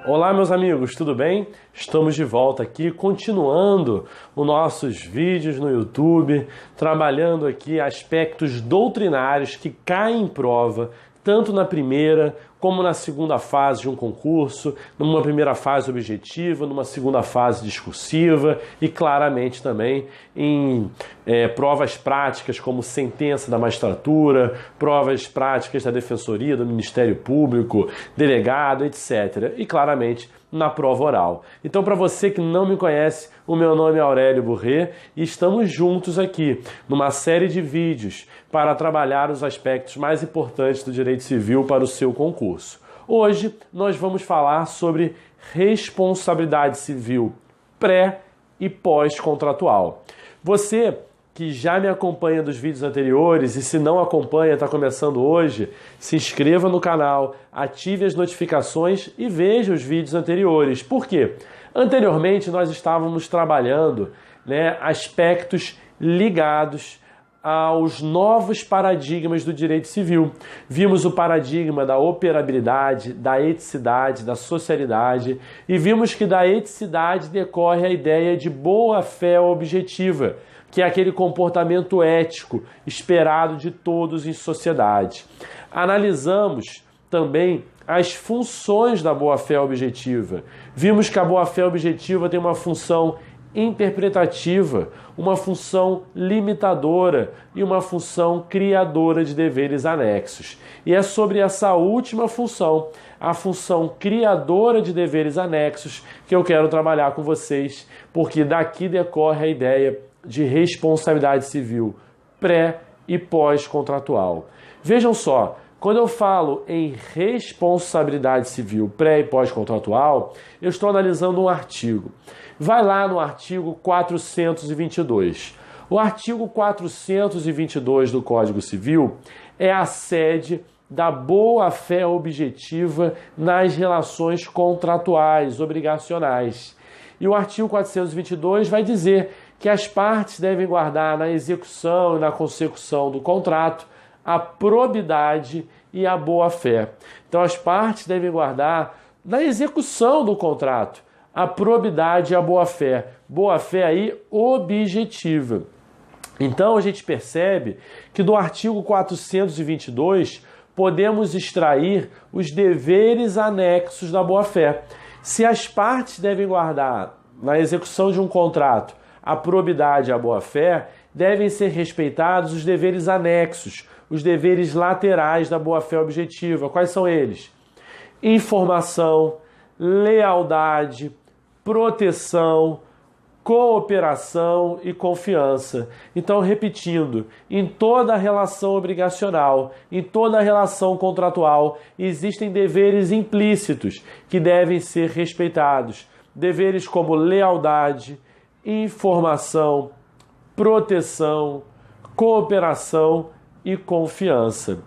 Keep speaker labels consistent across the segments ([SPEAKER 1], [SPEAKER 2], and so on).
[SPEAKER 1] Olá, meus amigos, tudo bem? Estamos de volta aqui, continuando os nossos vídeos no YouTube, trabalhando aqui aspectos doutrinários que caem em prova, tanto na primeira como na segunda fase de um concurso, numa primeira fase objetiva, numa segunda fase discursiva e claramente também em provas práticas como sentença da magistratura, provas práticas da defensoria, do Ministério Público, delegado, etc. E claramente na prova oral. Então, para você que não me conhece, o meu nome é Aurélio Burré e estamos juntos aqui numa série de vídeos para trabalhar os aspectos mais importantes do direito civil para o seu concurso. Hoje nós vamos falar sobre responsabilidade civil pré e pós-contratual. Você que já me acompanha dos vídeos anteriores e se não acompanha, está começando hoje, se inscreva no canal, ative as notificações e veja os vídeos anteriores. Por quê? Anteriormente nós estávamos trabalhando aspectos ligados aos novos paradigmas do direito civil. Vimos o paradigma da operabilidade, da eticidade, da socialidade e vimos que da eticidade decorre a ideia de boa-fé objetiva, que é aquele comportamento ético esperado de todos em sociedade. Analisamos também as funções da boa-fé objetiva. Vimos que a boa-fé objetiva tem uma função interpretativa, uma função limitadora e uma função criadora de deveres anexos. E é sobre essa última função, a função criadora de deveres anexos, que eu quero trabalhar com vocês, porque daqui decorre a ideia de responsabilidade civil pré e pós-contratual. Vejam só, quando eu falo em responsabilidade civil pré e pós-contratual, eu estou analisando um artigo. Vai lá no artigo 422. O artigo 422 do Código Civil é a sede da boa-fé objetiva nas relações contratuais, obrigacionais. E o artigo 422 vai dizer que as partes devem guardar na execução e na consecução do contrato a probidade e a boa-fé. Então, as partes devem guardar na execução do contrato a probidade e a boa-fé. Boa-fé aí objetiva. Então, a gente percebe que do artigo 422 podemos extrair os deveres anexos da boa-fé. Se as partes devem guardar na execução de um contrato a probidade e a boa-fé, devem ser respeitados os deveres anexos, os deveres laterais da boa-fé objetiva. Quais são eles? Informação, lealdade, proteção, cooperação e confiança. Então, repetindo, em toda relação obrigacional, em toda relação contratual, existem deveres implícitos que devem ser respeitados. Deveres como lealdade, informação, proteção, cooperação e confiança.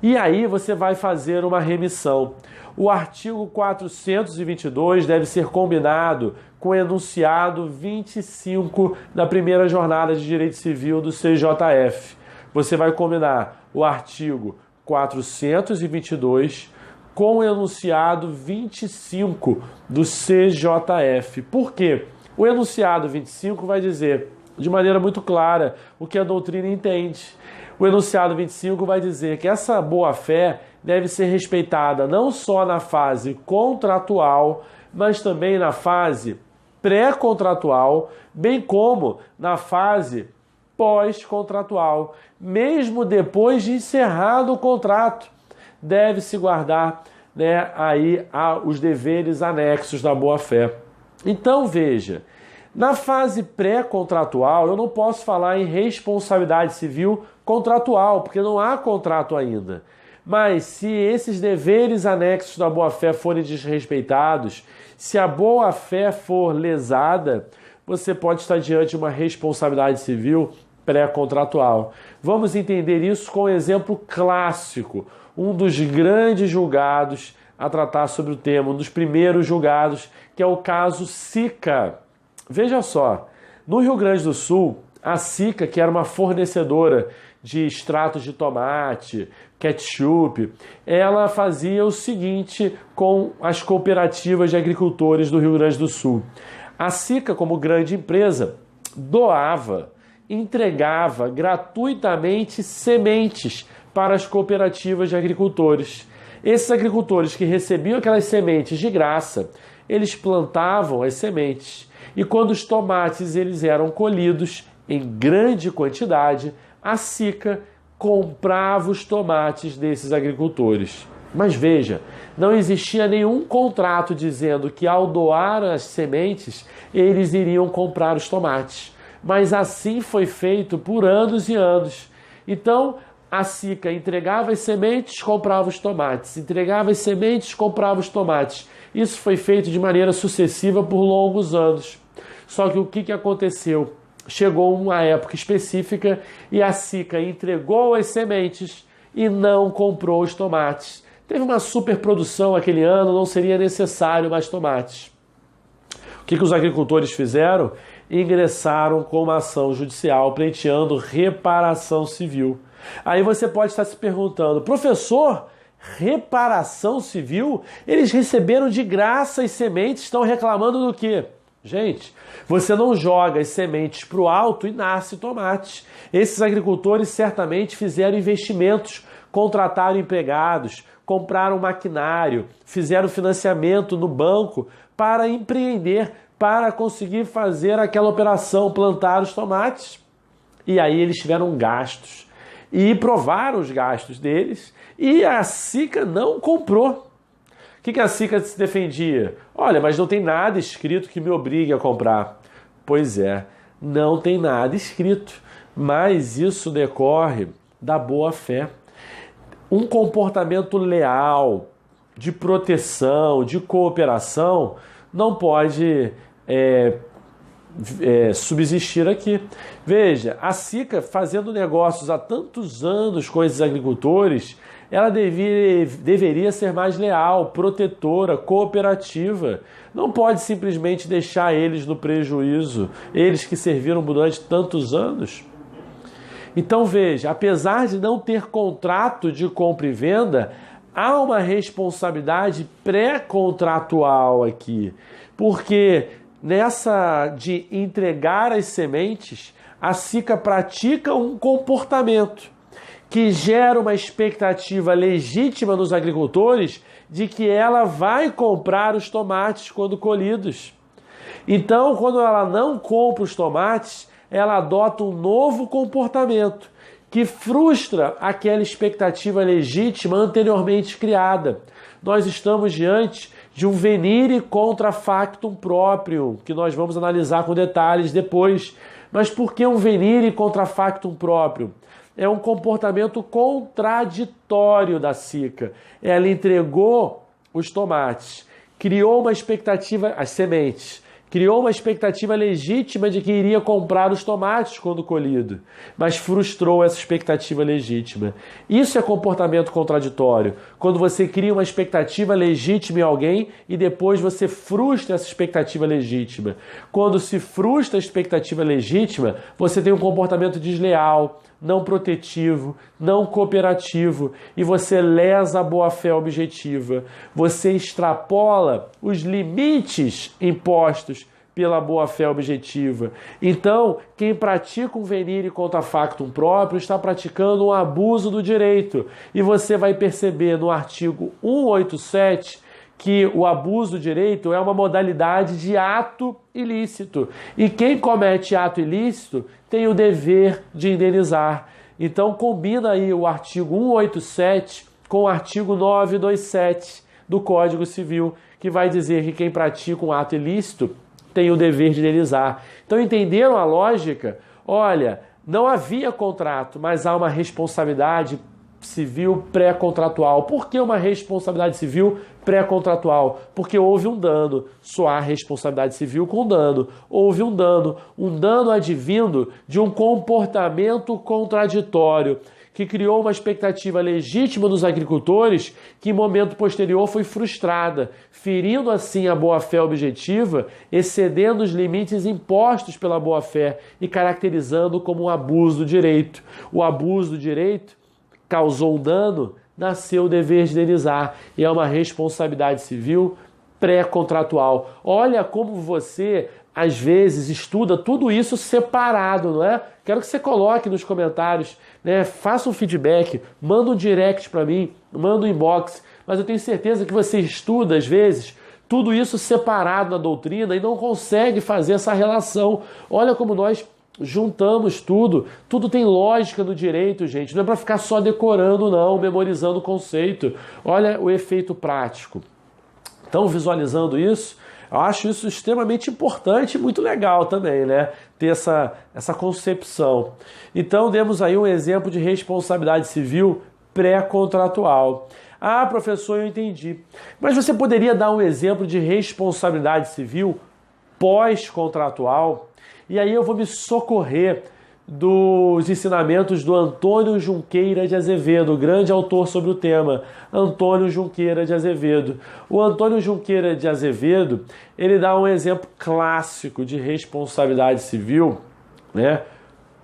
[SPEAKER 1] E aí você vai fazer uma remissão. O artigo 422 deve ser combinado com o enunciado 25 da primeira jornada de direito civil do CJF. Você vai combinar o artigo 422 com o enunciado 25 do CJF. Por quê? O enunciado 25 vai dizer de maneira muito clara o que a doutrina entende. O enunciado 25 vai dizer que essa boa-fé deve ser respeitada não só na fase contratual, mas também na fase pré-contratual, bem como na fase pós-contratual. Mesmo depois de encerrado o contrato, deve-se guardar aí os deveres anexos da boa-fé. Então, veja, na fase pré-contratual, eu não posso falar em responsabilidade civil contratual, porque não há contrato ainda. Mas se esses deveres anexos da boa-fé forem desrespeitados, se a boa-fé for lesada, você pode estar diante de uma responsabilidade civil pré-contratual. Vamos entender isso com um exemplo clássico, um dos grandes julgados a tratar sobre o tema, um dos primeiros julgados, que é o caso Sica. Veja só, no Rio Grande do Sul, a Sica, que era uma fornecedora de extratos de tomate, ketchup, ela fazia o seguinte com as cooperativas de agricultores do Rio Grande do Sul. A SICA, como grande empresa, doava, entregava gratuitamente sementes para as cooperativas de agricultores. Esses agricultores que recebiam aquelas sementes de graça, eles plantavam as sementes e quando os tomates eles eram colhidos em grande quantidade, a SICA comprava os tomates desses agricultores. Mas veja, não existia nenhum contrato dizendo que ao doar as sementes, eles iriam comprar os tomates. Mas assim foi feito por anos e anos. Então, a SICA entregava as sementes, comprava os tomates. Entregava as sementes, comprava os tomates. Isso foi feito de maneira sucessiva por longos anos. Só que o que aconteceu? Chegou uma época específica e a SICA entregou as sementes e não comprou os tomates. Teve uma superprodução aquele ano, não seria necessário mais tomates. O que os agricultores fizeram? Ingressaram com uma ação judicial pleiteando reparação civil. Aí você pode estar se perguntando, professor, reparação civil? Eles receberam de graça as sementes, estão reclamando do quê? Gente, você não joga as sementes para o alto e nasce tomate. Esses agricultores certamente fizeram investimentos, contrataram empregados, compraram maquinário, fizeram financiamento no banco para empreender, para conseguir fazer aquela operação, plantar os tomates. E aí eles tiveram gastos e provaram os gastos deles e a SICA não comprou. O que a SICA se defendia? Olha, mas não tem nada escrito que me obrigue a comprar. Pois é, não tem nada escrito, mas isso decorre da boa-fé. Um comportamento leal, de proteção, de cooperação, não pode subsistir aqui. Veja, a SICA fazendo negócios há tantos anos com esses agricultores, ela deveria ser mais leal, protetora, cooperativa. Não pode simplesmente deixar eles no prejuízo, eles que serviram durante tantos anos. Então veja, apesar de não ter contrato de compra e venda, há uma responsabilidade pré-contratual aqui, porque nessa de entregar as sementes, a SICA pratica um comportamento que gera uma expectativa legítima nos agricultores de que ela vai comprar os tomates quando colhidos. Então, quando ela não compra os tomates, ela adota um novo comportamento que frustra aquela expectativa legítima anteriormente criada. Nós estamos diante de um venire contra factum próprio, que nós vamos analisar com detalhes depois. Mas por que um venire contra factum próprio? É um comportamento contraditório da SICA. Ela entregou os tomates, criou uma expectativa, as sementes, criou uma expectativa legítima de que iria comprar os tomates quando colhido, mas frustrou essa expectativa legítima. Isso é comportamento contraditório, quando você cria uma expectativa legítima em alguém e depois você frustra essa expectativa legítima. Quando se frustra a expectativa legítima, você tem um comportamento desleal, não protetivo, não cooperativo e você lesa a boa-fé objetiva. Você extrapola os limites impostos pela boa-fé objetiva. Então, quem pratica um venire contra factum próprio está praticando um abuso do direito. E você vai perceber no artigo 187 que o abuso do direito é uma modalidade de ato ilícito. E quem comete ato ilícito tem o dever de indenizar. Então, combina aí o artigo 187 com o artigo 927 do Código Civil, que vai dizer que quem pratica um ato ilícito tem o dever de indenizar. Então, entenderam a lógica? Olha, não havia contrato, mas há uma responsabilidade civil pré-contratual. Por que uma responsabilidade civil pré-contratual? Porque houve um dano. Só há responsabilidade civil com dano. Houve um dano advindo de um comportamento contraditório que criou uma expectativa legítima dos agricultores que em momento posterior foi frustrada, ferindo assim a boa-fé objetiva, excedendo os limites impostos pela boa-fé e caracterizando como um abuso do direito. O abuso do direito causou um dano, nasceu o dever de indenizar e é uma responsabilidade civil pré-contratual. Olha como você, às vezes, estuda tudo isso separado, não é? Quero que você coloque nos comentários, né? Faça um feedback, manda um direct para mim, manda um inbox, mas eu tenho certeza que você estuda, às vezes, tudo isso separado na doutrina e não consegue fazer essa relação. Olha como nós juntamos tudo tem lógica no direito, gente. Não é para ficar só decorando, não, memorizando o conceito. Olha o efeito prático. Estão visualizando isso? Eu acho isso extremamente importante e muito legal também, né? Ter essa concepção. Então, demos aí um exemplo de responsabilidade civil pré-contratual. Ah, professor, eu entendi. Mas você poderia dar um exemplo de responsabilidade civil pós-contratual? E aí eu vou me socorrer dos ensinamentos do Antônio Junqueira de Azevedo, grande autor sobre o tema, Antônio Junqueira de Azevedo. O Antônio Junqueira de Azevedo, ele dá um exemplo clássico de responsabilidade civil, né,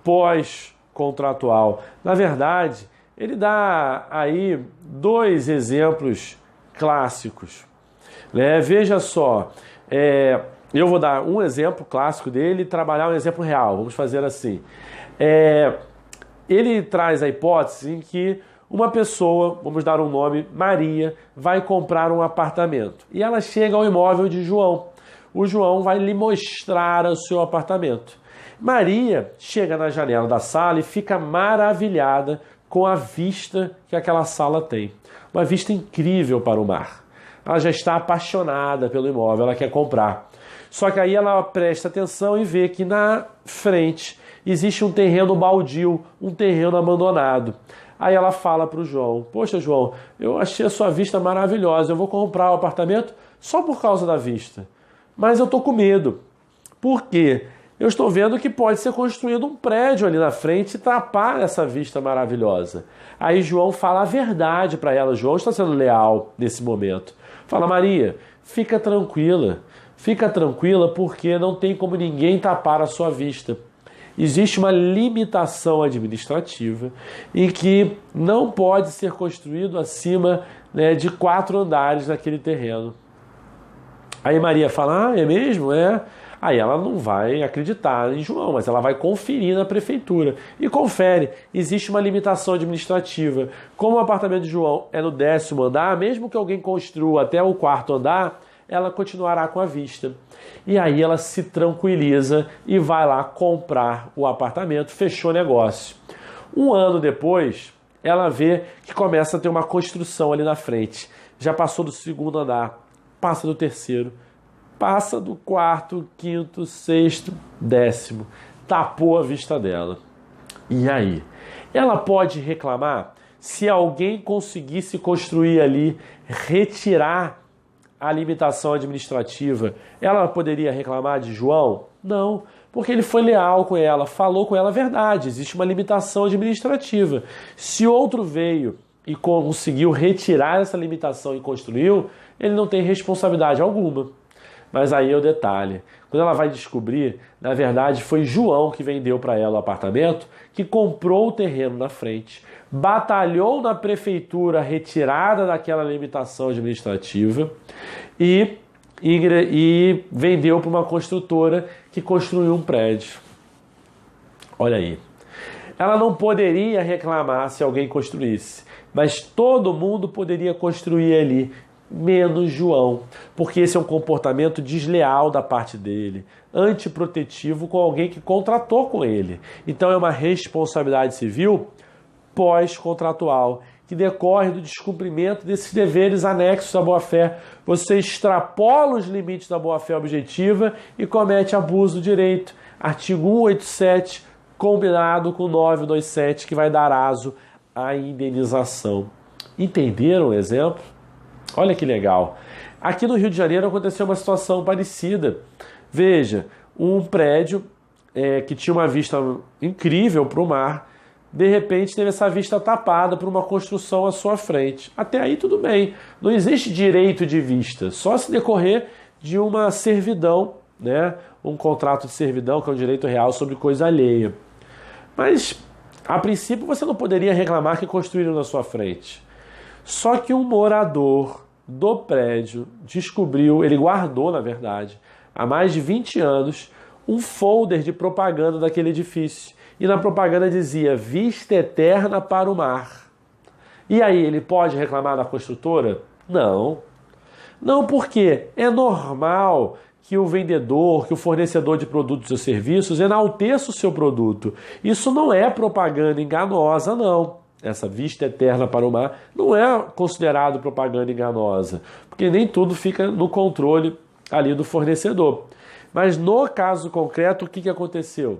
[SPEAKER 1] pós-contratual. Na verdade, ele dá aí dois exemplos clássicos, né? Veja só, eu vou dar um exemplo clássico dele e trabalhar um exemplo real. Vamos fazer assim. Ele traz a hipótese em que uma pessoa, vamos dar um nome, Maria, vai comprar um apartamento. E ela chega ao imóvel de João. O João vai lhe mostrar o seu apartamento. Maria chega na janela da sala e fica maravilhada com a vista que aquela sala tem. Uma vista incrível para o mar. Ela já está apaixonada pelo imóvel, ela quer comprar. Só que aí ela presta atenção e vê que na frente existe um terreno baldio, um terreno abandonado. Aí ela fala para o João: poxa, João, eu achei a sua vista maravilhosa, eu vou comprar o apartamento só por causa da vista. Mas eu estou com medo. Por quê? Eu estou vendo que pode ser construído um prédio ali na frente e tapar essa vista maravilhosa. Aí João fala a verdade para ela. João está sendo leal nesse momento. Fala: Maria, fica tranquila porque não tem como ninguém tapar a sua vista. Existe uma limitação administrativa em que não pode ser construído acima, né, de 4 andares naquele terreno. Aí Maria fala: é mesmo? É. Aí ela não vai acreditar em João, mas ela vai conferir na prefeitura. E confere, existe uma limitação administrativa. Como o apartamento de João é no 10º andar, mesmo que alguém construa até o 4º andar, ela continuará com a vista. E aí ela se tranquiliza e vai lá comprar o apartamento, fechou o negócio. Um ano depois, ela vê que começa a ter uma construção ali na frente. Já passou do 2º andar, passa do 3º, passa do 4º, 5º, 6º, 10º. Tapou a vista dela. E aí? Ela pode reclamar se alguém conseguisse construir ali, retirar a limitação administrativa. Ela poderia reclamar de João? Não, porque ele foi leal com ela, falou com ela a verdade. Existe uma limitação administrativa. Se outro veio e conseguiu retirar essa limitação e construiu, ele não tem responsabilidade alguma. Mas aí é o detalhe. Quando ela vai descobrir, na verdade foi João que vendeu para ela o apartamento, que comprou o terreno na frente, batalhou na prefeitura a retirada daquela limitação administrativa e vendeu para uma construtora que construiu um prédio. Olha aí. Ela não poderia reclamar se alguém construísse, mas todo mundo poderia construir ali, menos João, porque esse é um comportamento desleal da parte dele, antiprotetivo com alguém que contratou com ele. Então é uma responsabilidade civil pós-contratual, que decorre do descumprimento desses deveres anexos à boa-fé. Você extrapola os limites da boa-fé objetiva e comete abuso do direito. Artigo 187, combinado com 927, que vai dar aso à indenização. Entenderam o exemplo? Olha que legal. Aqui no Rio de Janeiro aconteceu uma situação parecida. Veja, um prédio que tinha uma vista incrível para o mar, de repente teve essa vista tapada por uma construção à sua frente. Até aí tudo bem, não existe direito de vista, só se decorrer de uma servidão, né? Um contrato de servidão, que é um direito real sobre coisa alheia. Mas, a princípio, você não poderia reclamar que construíram na sua frente. Só que um morador do prédio descobriu, ele guardou, na verdade, há mais de 20 anos, um folder de propaganda daquele edifício. E na propaganda dizia, vista eterna para o mar. E aí, ele pode reclamar da construtora? Não. Não, porque é normal que o vendedor, que o fornecedor de produtos ou serviços enalteça o seu produto. Isso não é propaganda enganosa, não. Essa vista eterna para o mar não é considerado propaganda enganosa, porque nem tudo fica no controle ali do fornecedor. Mas no caso concreto, o que aconteceu?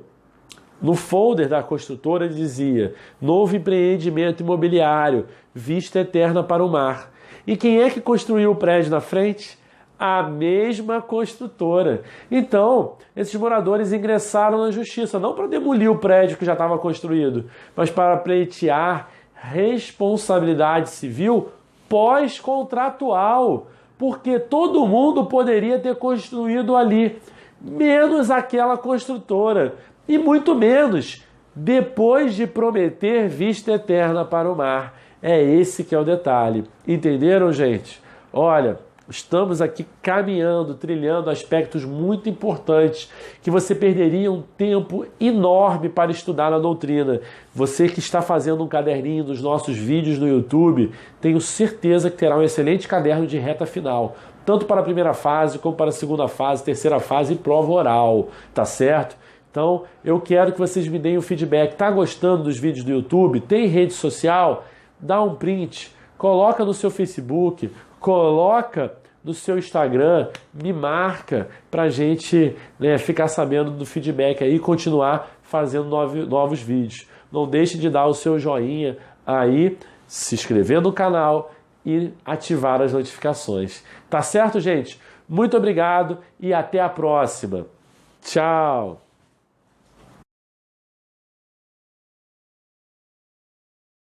[SPEAKER 1] No folder da construtora dizia, novo empreendimento imobiliário, vista eterna para o mar. E quem é que construiu o prédio na frente? A mesma construtora. Então, esses moradores ingressaram na justiça, não para demolir o prédio que já estava construído, mas para pleitear responsabilidade civil pós-contratual, porque todo mundo poderia ter construído ali, menos aquela construtora, e muito menos depois de prometer vista eterna para o mar. É esse que é o detalhe. Entenderam, gente? Olha, estamos aqui caminhando, trilhando aspectos muito importantes que você perderia um tempo enorme para estudar na doutrina. Você que está fazendo um caderninho dos nossos vídeos no YouTube, tenho certeza que terá um excelente caderno de reta final, tanto para a primeira fase, como para a segunda fase, terceira fase e prova oral, tá certo? Então, eu quero que vocês me deem o feedback. Tá gostando dos vídeos do YouTube? Tem rede social? Dá um print, coloca no seu Facebook, coloca no seu Instagram, me marca para a gente, né, ficar sabendo do feedback aí e continuar fazendo novos vídeos. Não deixe de dar o seu joinha aí, se inscrever no canal e ativar as notificações. Tá certo, gente? Muito obrigado e até a próxima. Tchau!